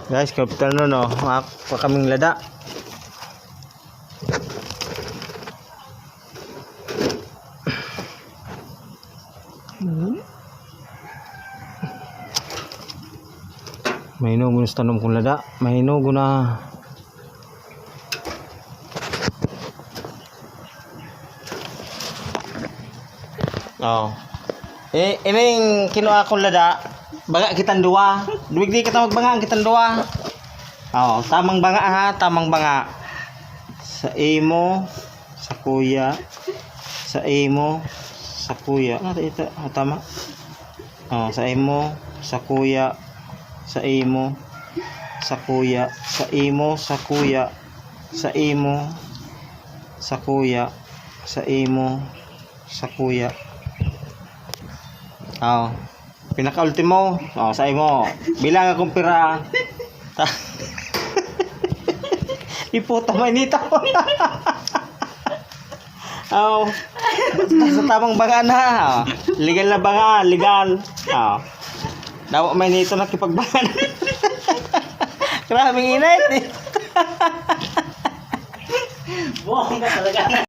Guys, kapital no, no. Pa kaming lada. May no gusto tanom kong lada. May no guna. Oh. Ining kinuha akong lada. Baga kitang duwa. Duwig di kita magbanga ang kitang duwa. Oh, tamang banga ha, tamang banga. Sa imo, sa kuya, sa imo, sa kuya. Ito, tama. Oh, sa imo, sa kuya, sa imo, sa kuya, sa imo, sa kuya, sa imo, sa kuya, sa imo, sa kuya. Oh. Pinaka-ultimo, oh, sa imo. Bilang akong pira. Iputa may nito. Oh. Sa tamang banga na. Oh. Legal na banga, legal. Oh. Daw may nito nakipagbangan. Grabing init. Buong ka talaga.